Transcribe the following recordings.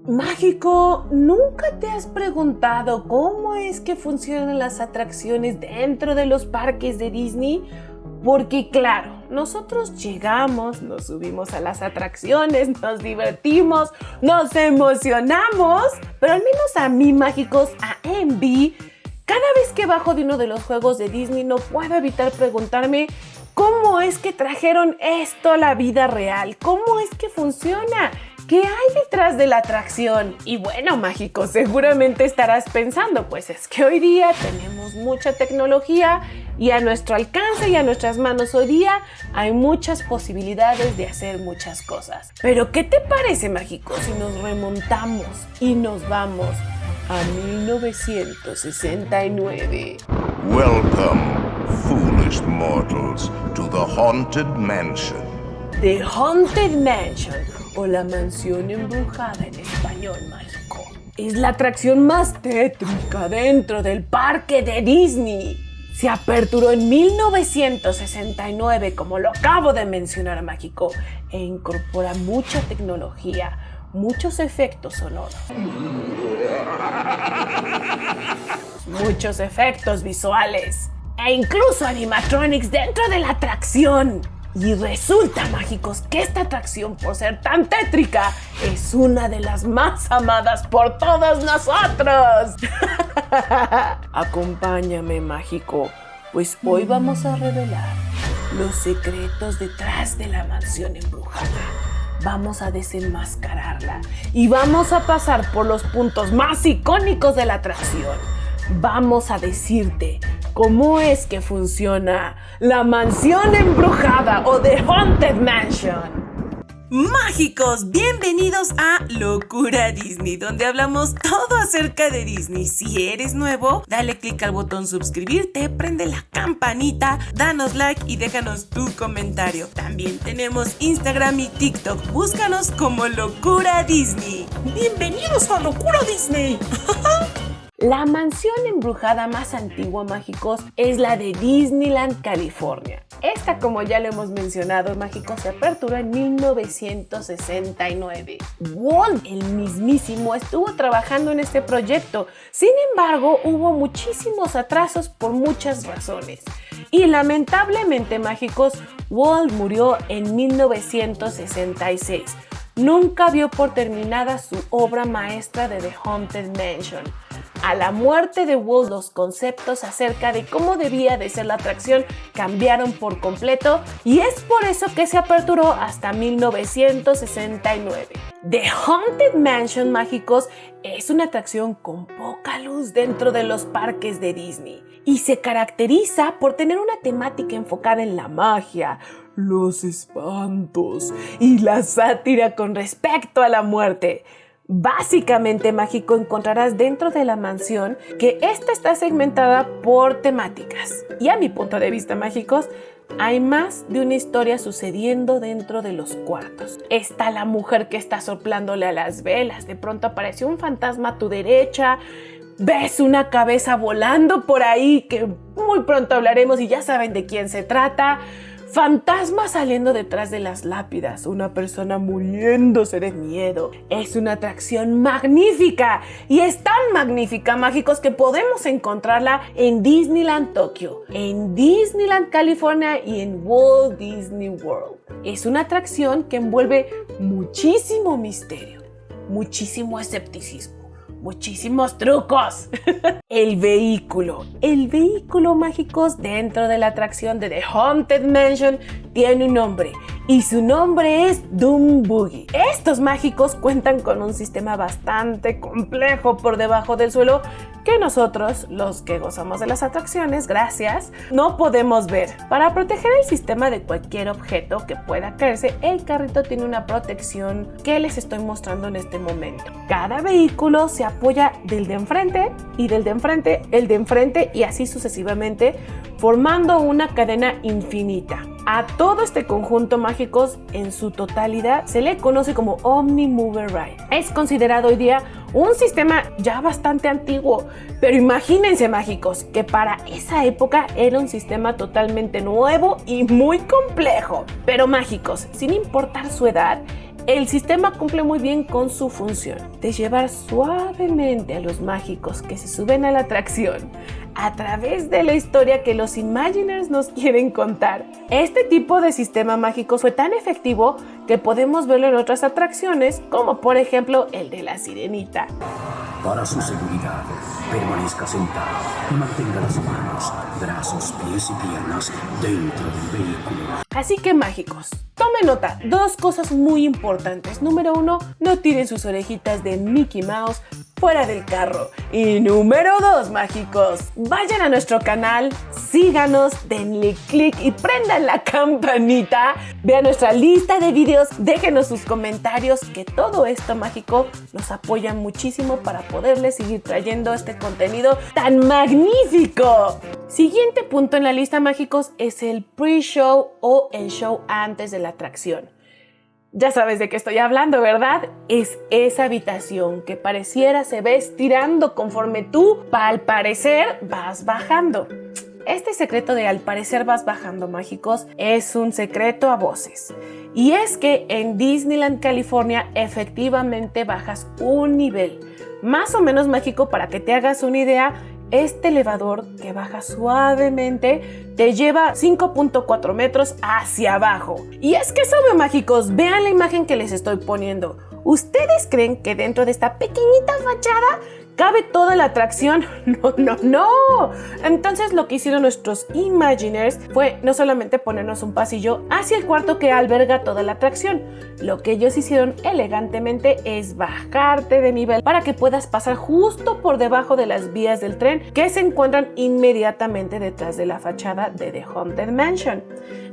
Mágico, ¿nunca te has preguntado cómo es que funcionan las atracciones dentro de los parques de Disney? Porque claro, nosotros llegamos, nos subimos a las atracciones, nos divertimos, nos emocionamos, pero al menos a mí, mágicos, a Envy, cada vez que bajo de uno de los juegos de Disney no puedo evitar preguntarme ¿cómo es que trajeron esto a la vida real? ¿Cómo es que funciona? ¿Qué hay detrás de la atracción? Y bueno, mágico, seguramente estarás pensando, pues es que hoy día tenemos mucha tecnología y a nuestro alcance y a nuestras manos hoy día hay muchas posibilidades de hacer muchas cosas. Pero ¿qué te parece, mágico, si nos remontamos y nos vamos a 1969? Welcome, foolish mortals, to the Haunted Mansion. The Haunted Mansion, o la mansión embrujada en español, mágico, es la atracción más tétrica dentro del parque de Disney. Se aperturó en 1969, como lo acabo de mencionar, mágico, e incorpora mucha tecnología, muchos efectos sonoros, muchos efectos visuales e incluso animatronics dentro de la atracción. Y resulta, mágicos, que esta atracción, por ser tan tétrica, es una de las más amadas por todos nosotros. Acompáñame, mágico, pues hoy vamos a revelar los secretos detrás de la mansión embrujada. Vamos a desenmascararla y vamos a pasar por los puntos más icónicos de la atracción. Vamos a decirte cómo es que funciona la mansión embrujada o The Haunted Mansion. Mágicos, bienvenidos a Locura Disney, donde hablamos todo acerca de Disney. Si eres nuevo, dale click al botón suscribirte, prende la campanita, danos like y déjanos tu comentario. También tenemos Instagram y TikTok, búscanos como Locura Disney. ¡Bienvenidos a Locura Disney! La mansión embrujada más antigua, mágicos, es la de Disneyland, California. Esta, como ya lo hemos mencionado, mágicos, se aperturó en 1969. Walt, el mismísimo, estuvo trabajando en este proyecto. Sin embargo, hubo muchísimos atrasos por muchas razones. Y lamentablemente, mágicos, Walt murió en 1966. Nunca vio por terminada su obra maestra de The Haunted Mansion. A la muerte de Walt, los conceptos acerca de cómo debía de ser la atracción cambiaron por completo y es por eso que se aperturó hasta 1969. The Haunted Mansion, mágicos, es una atracción con poca luz dentro de los parques de Disney y se caracteriza por tener una temática enfocada en la magia, los espantos y la sátira con respecto a la muerte. Básicamente, mágico, encontrarás dentro de la mansión que esta está segmentada por temáticas. Y a mi punto de vista, mágicos, hay más de una historia sucediendo dentro de los cuartos. Está la mujer que está soplándole a las velas. De pronto apareció un fantasma a tu derecha. Ves una cabeza volando por ahí que muy pronto hablaremos y ya saben de quién se trata. Fantasmas saliendo detrás de las lápidas, una persona muriéndose de miedo. Es una atracción magnífica y es tan magnífica, mágicos, que podemos encontrarla en Disneyland Tokio, en Disneyland California y en Walt Disney World. Es una atracción que envuelve muchísimo misterio, muchísimo escepticismo, muchísimos trucos. El vehículo, mágicos, dentro de la atracción de The Haunted Mansion tiene un nombre y su nombre es Doom Buggy. Estos mágicos cuentan con un sistema bastante complejo por debajo del suelo que nosotros, los que gozamos de las atracciones, gracias, no podemos ver. Para proteger el sistema de cualquier objeto que pueda caerse, el carrito tiene una protección que les estoy mostrando en este momento. Cada vehículo se apoya del de enfrente y del de enfrente, el de enfrente y así sucesivamente, formando una cadena infinita. A todo este conjunto, mágicos, en su totalidad se le conoce como Omni Mover Ride. Es considerado hoy día un sistema ya bastante antiguo, pero imagínense, mágicos, que para esa época era un sistema totalmente nuevo y muy complejo. Pero, mágicos, sin importar su edad, el sistema cumple muy bien con su función de llevar suavemente a los mágicos que se suben a la atracción a través de la historia que los Imagineers nos quieren contar. Este tipo de sistema mágico fue tan efectivo que podemos verlo en otras atracciones, como por ejemplo el de la Sirenita. Para su seguridad, permanezca sentado y mantenga las manos, brazos, pies y piernas dentro del vehículo. Así que mágicos, tomen nota, dos cosas muy importantes. Número 1, no tiren sus orejitas de Mickey Mouse fuera del carro. Y número 2, mágicos, vayan a nuestro canal, síganos, denle click y prendan la campanita. Vean nuestra lista de videos, déjenos sus comentarios, que todo esto mágico nos apoya muchísimo para poderles seguir trayendo este contenido tan magnífico. Siguiente punto en la lista, mágicos, es el pre-show o el show antes de la atracción. Ya sabes de qué estoy hablando, ¿verdad? Es esa habitación que pareciera se ve estirando conforme tú, al parecer, vas bajando. Este secreto de al parecer vas bajando, mágicos, es un secreto a voces. Y es que en Disneyland, California, efectivamente bajas un nivel. Más o menos, mágico, para que te hagas una idea, este elevador que baja suavemente te lleva 5.4 metros hacia abajo. Y es que sube, mágicos, vean la imagen que les estoy poniendo. ¿Ustedes creen que dentro de esta pequeñita fachada cabe toda la atracción? No. Entonces lo que hicieron nuestros Imagineers fue no solamente ponernos un pasillo hacia el cuarto que alberga toda la atracción. Lo que ellos hicieron elegantemente es bajarte de nivel para que puedas pasar justo por debajo de las vías del tren que se encuentran inmediatamente detrás de la fachada de The Haunted Mansion,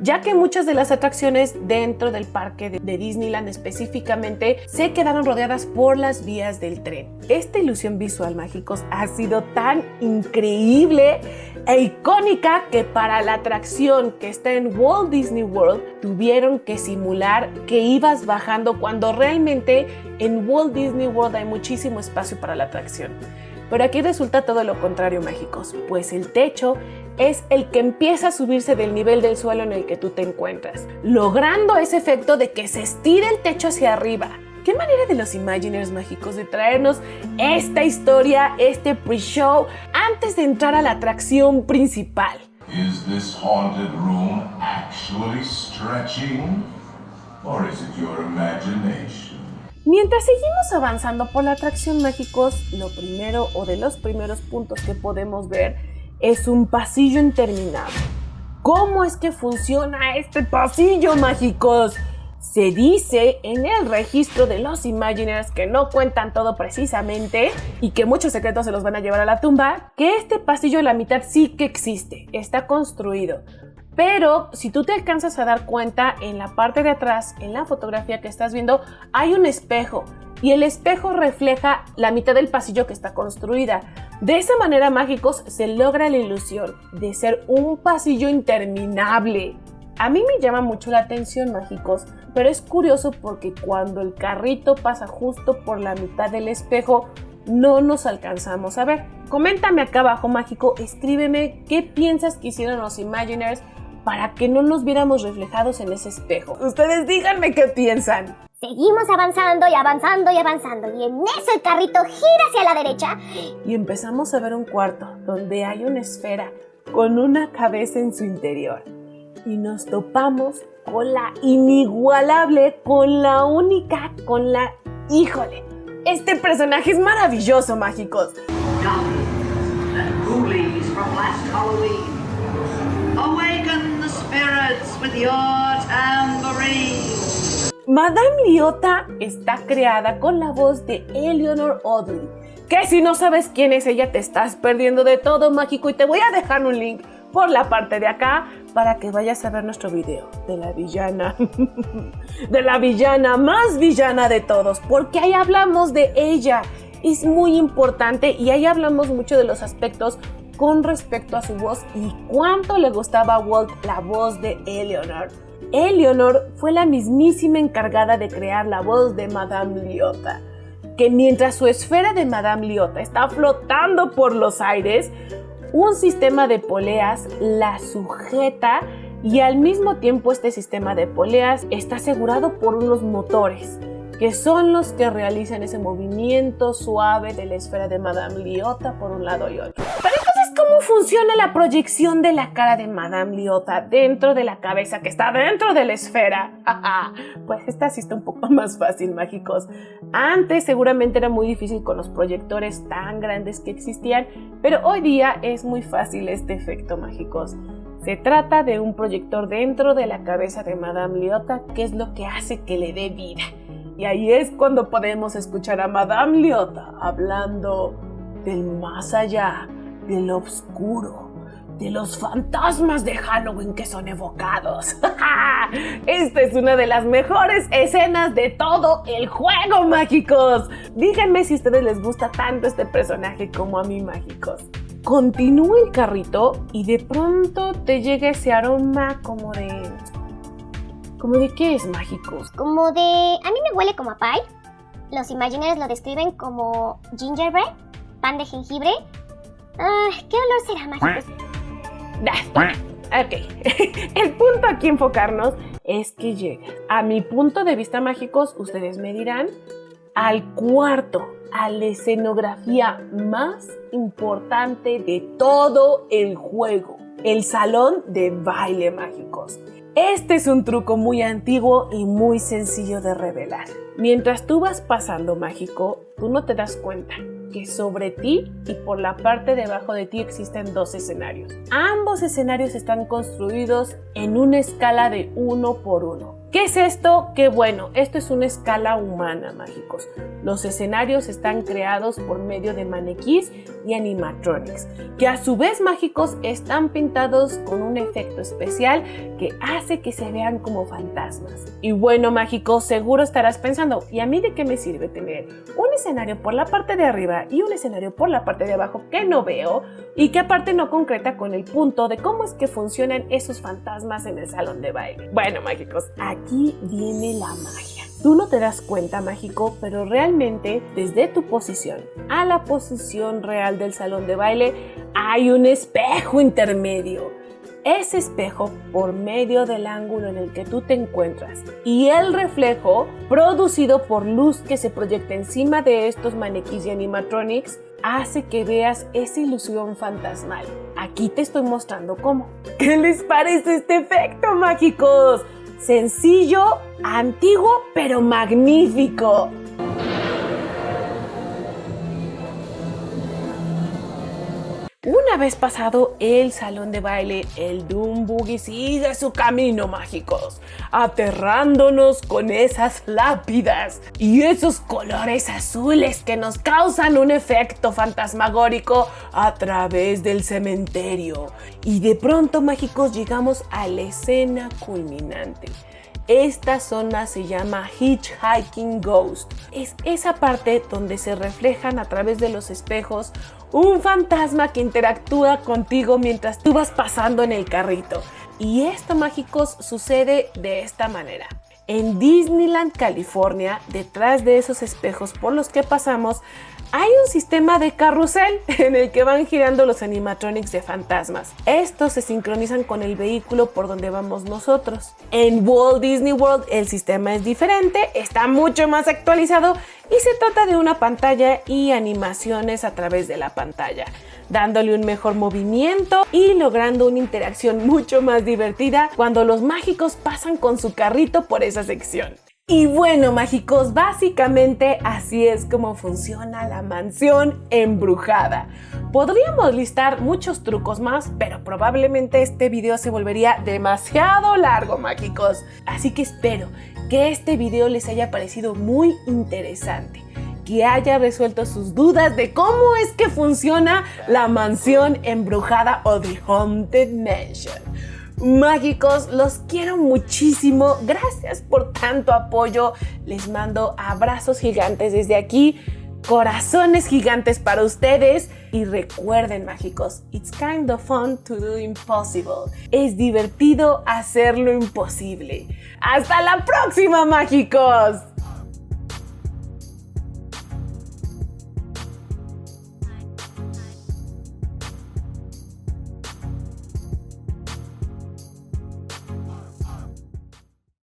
ya que muchas de las atracciones dentro del parque de Disneyland específicamente se quedaron rodeadas por las vías del tren. Esta ilusión visual, mágicos, ha sido tan increíble e icónica que para la atracción que está en Walt Disney World tuvieron que simular que ibas bajando cuando realmente en Walt Disney World hay muchísimo espacio para la atracción. Pero aquí resulta todo lo contrario, mágicos, pues el techo es el que empieza a subirse del nivel del suelo en el que tú te encuentras, logrando ese efecto de que se estire el techo hacia arriba. ¿Qué manera de los Imagineers, mágicos, de traernos esta historia, este pre-show, antes de entrar a la atracción principal? Is this haunted room actually stretching? Or is it your imagination? Mientras seguimos avanzando por la atracción, mágicos, lo primero o de los primeros puntos que podemos ver es un pasillo interminable. ¿Cómo es que funciona este pasillo, mágicos? Se dice en el registro de los Imagineers, que no cuentan todo precisamente y que muchos secretos se los van a llevar a la tumba, que este pasillo a la mitad sí que existe, está construido. Pero si tú te alcanzas a dar cuenta, en la parte de atrás, en la fotografía que estás viendo, hay un espejo y el espejo refleja la mitad del pasillo que está construida. De esa manera, mágicos, se logra la ilusión de ser un pasillo interminable. A mí me llama mucho la atención, mágicos, pero es curioso porque cuando el carrito pasa justo por la mitad del espejo, no nos alcanzamos a ver. Coméntame acá abajo, mágico, escríbeme qué piensas que hicieron los Imagineers para que no nos viéramos reflejados en ese espejo. Ustedes díganme qué piensan. Seguimos avanzando y avanzando y avanzando, y en eso el carrito gira hacia la derecha. Y empezamos a ver un cuarto donde hay una esfera con una cabeza en su interior. Y nos topamos con la inigualable, con la única, con la... ¡Híjole! Este personaje es maravilloso, mágicos. Goblins and ghoulies from last Halloween, awaken the spirits with your tambourine. Madame Leota está creada con la voz de Eleanor Audley, que si no sabes quién es ella te estás perdiendo de todo, mágico, y te voy a dejar un link por la parte de acá para que vayas a ver nuestro video de la villana, de la villana más villana de todos, porque ahí hablamos de ella. Es muy importante y ahí hablamos mucho de los aspectos con respecto a su voz y cuánto le gustaba a Walt la voz de Eleanor. Eleanor fue la mismísima encargada de crear la voz de Madame Leota, que mientras su esfera de Madame Leota está flotando por los aires, un sistema de poleas la sujeta y al mismo tiempo este sistema de poleas está asegurado por unos motores. que son los que realizan ese movimiento suave de la esfera de Madame Leota por un lado y otro. Pero entonces, ¿cómo funciona la proyección de la cara de Madame Leota dentro de la cabeza que está dentro de la esfera? Pues esta sí está un poco más fácil, mágicos. Antes seguramente era muy difícil con los proyectores tan grandes que existían, pero hoy día es muy fácil este efecto, mágicos. Se trata de un proyector dentro de la cabeza de Madame Leota, que es lo que hace que le dé vida. Y ahí es cuando podemos escuchar a Madame Leota hablando del más allá, de lo oscuro, de los fantasmas de Halloween que son evocados. Esta es una de las mejores escenas de todo el juego, mágicos. Díganme si a ustedes les gusta tanto este personaje como a mí, mágicos. Continúa el carrito y de pronto te llega ese aroma como de... ¿Cómo de qué es, mágicos? Como de... A mí me huele como a pie. Los Imagineers lo describen como gingerbread, pan de jengibre. ¿Qué olor será, mágicos? Ok. El punto aquí enfocarnos es que llega, a mi punto de vista, mágicos, ustedes me dirán, al cuarto, a la escenografía más importante de todo el juego, el salón de baile, mágicos. Este es un truco muy antiguo y muy sencillo de revelar. Mientras tú vas pasando, mágico, tú no te das cuenta que sobre ti y por la parte de abajo de ti existen dos escenarios. Ambos escenarios están construidos en una escala de 1 por 1. ¿Qué es esto? Que bueno, esto es una escala humana, mágicos. Los escenarios están creados por medio de maniquís y animatronics, que a su vez, mágicos, están pintados con un efecto especial que hace que se vean como fantasmas. Y bueno, mágicos, seguro estarás pensando, ¿y a mí de qué me sirve tener un escenario por la parte de arriba y un escenario por la parte de abajo que no veo y que aparte no concreta con el punto de cómo es que funcionan esos fantasmas en el salón de baile? Bueno, mágicos, aquí viene la magia. Tú no te das cuenta, mágico, pero realmente desde tu posición a la posición real del salón de baile hay un espejo intermedio. Ese espejo, por medio del ángulo en el que tú te encuentras y el reflejo producido por luz que se proyecta encima de estos maniquís y animatronics, hace que veas esa ilusión fantasmal. Aquí te estoy mostrando cómo. ¿Qué les parece este efecto, mágicos? Sencillo, antiguo, pero magnífico. Una vez pasado el salón de baile, el Doom Buggy sigue su camino, mágicos, aterrándonos con esas lápidas y esos colores azules que nos causan un efecto fantasmagórico a través del cementerio. Y de pronto, mágicos, llegamos a la escena culminante. Esta zona se llama Hitchhiking Ghost. Es esa parte donde se reflejan a través de los espejos un fantasma que interactúa contigo mientras tú vas pasando en el carrito. Y esto, mágicos, sucede de esta manera. En Disneyland, California, detrás de esos espejos por los que pasamos, hay un sistema de carrusel en el que van girando los animatronics de fantasmas. Estos se sincronizan con el vehículo por donde vamos nosotros. En Walt Disney World el sistema es diferente, está mucho más actualizado y se trata de una pantalla y animaciones a través de la pantalla, dándole un mejor movimiento y logrando una interacción mucho más divertida cuando los mágicos pasan con su carrito por esa sección. Y bueno, mágicos, básicamente así es como funciona la mansión embrujada. Podríamos listar muchos trucos más, pero probablemente este video se volvería demasiado largo, mágicos. Así que espero que este video les haya parecido muy interesante, que haya resuelto sus dudas de cómo es que funciona la mansión embrujada o The Haunted Mansion. Mágicos, los quiero muchísimo. Gracias por tanto apoyo. Les mando abrazos gigantes desde aquí, corazones gigantes para ustedes. Y recuerden, mágicos, it's kind of fun to do impossible. Es divertido hacer lo imposible. ¡Hasta la próxima, mágicos!